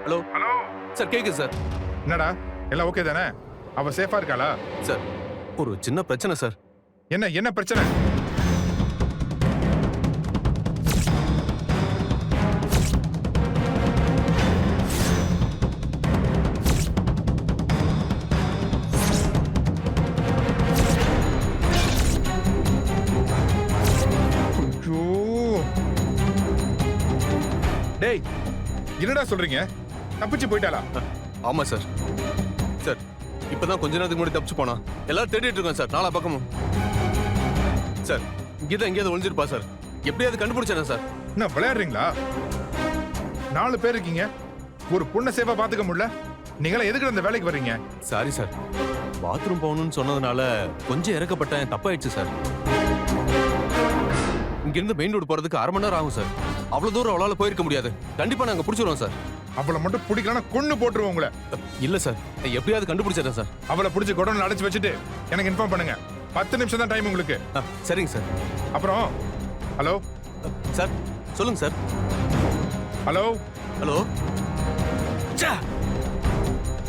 Hello hello sir, கேக்குது sir. என்னடா எல்லாம் ஓகே தானே? அவ சேஃபா இருக்காளா? சார், ஒரு சின்ன பிரச்சனை சார். என்ன பிரச்சனை? டேய், என்னடா சொல்றீங்க? தப்பிச்சு போயிட்டாளா? ஆமா சார். சார், இப்பதான் கொஞ்ச நேரத்துக்கு முன்னாடி தப்பிச்சு போனா. எல்லாரும் தேடிட்டு இருக்கோம் சார், நாலா பக்கமும். சார், இங்கதான் எங்கேயாவது ஒளிஞ்சிருப்பா சார். எப்படியாவது கண்டுபிடிச்சேன் சார். என்ன விளையாடுறீங்களா? 4 பேர் இருக்கீங்க, ஒரு பொண்ணை சேஃபா பாத்துக்க முடியல. நீங்களா எதுக்கு அந்த வேலைக்கு வர்றீங்க? சாரி சார், பாத்ரூம் போகணும்னு சொன்னதுனால கொஞ்சம் இறக்கப்பட்டேன், தப்பாயிடுச்சு சார். இங்கிருந்து மெயின் ரோடு போறதுக்கு 1/2 மணி நேரம் ஆகும் சார். அவ்வளவு தூரம் அவளால போயிருக்க முடியாது. கண்டிப்பா நாங்க புடிச்சிருவோம் சார். அவளை மட்டும் பிடிக்கலன்னா கொன்னு போட்டுருவோம் உங்களை. இல்ல சார், எப்படியாவது கண்டுபிடிச்சிடறேன் சார். அவளை பிடிச்சி குடோன்ல அடைச்சு வச்சுட்டு எனக்கு இன்ஃபார்ம் பண்ணுங்க. 10 நிமிஷம் தான் டைம் உங்களுக்கு. சரிங்க சார். அப்புறம் ஹலோ சார், சொல்லுங்க சார். Hello hello.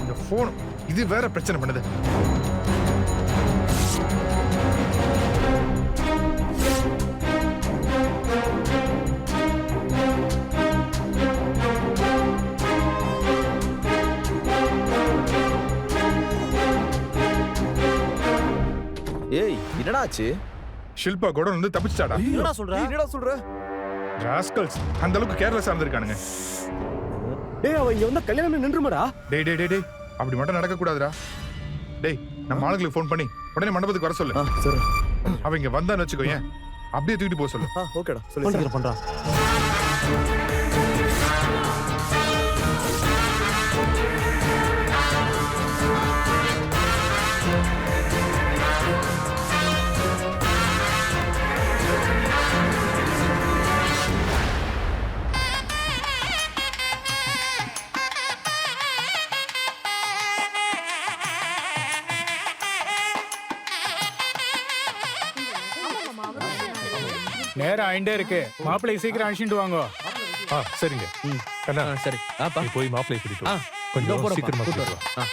இந்த போன் இது வேற பிரச்சனை பண்ணுது. ஏய், என்னடா ஆச்சு? ஷில்பா குடோன் வந்து தப்பிச்சிட்டாடா. என்னடா சொல்ற? ராஸ்கல்ஸ் அந்த அளவுக்கு கேர்லெஸ்ஸா இருந்திருக்கானுங்க. டேய், அவ இங்க வந்தா கல்யாணமே நின்றுமாடா? டேய் டேய் டேய் டேய், அப்படி மட்டும் நடக்க கூடாதுடா. டேய், நம்ம ஆளுங்களுக்கு ஃபோன் பண்ணி உடனே மண்டபத்துக்கு வர சொல்லு. சரி. அவ இங்க வந்தான்னு வச்சுக்கோயேன், அப்படியே தூக்கிட்டு போக சொல்லு. ஓகேடா, சொல்லு. பண்றா. நேரம் ஆயிண்டே இருக்கு. மாப்பிள்ளை சீக்கிரம் அழிச்சுட்டு வாங்க. சரிங்க. கண்ணா, சரி. நீ போய் மாப்பிள்ளை கூட்டிட்டு வா. கொஞ்சம் சீக்கிரமா கூட்டிட்டு வா.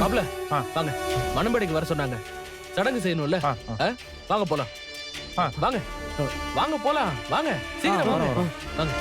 மாப்ள, வாங்க. மணம்படிக்கு வர சொன்னாங்க. சடங்கு செய்யணும்ல. வாங்க போலாம். வாங்க வாங்க போலாம். வாங்க, சீக்கிரம் வாங்க. வாங்க.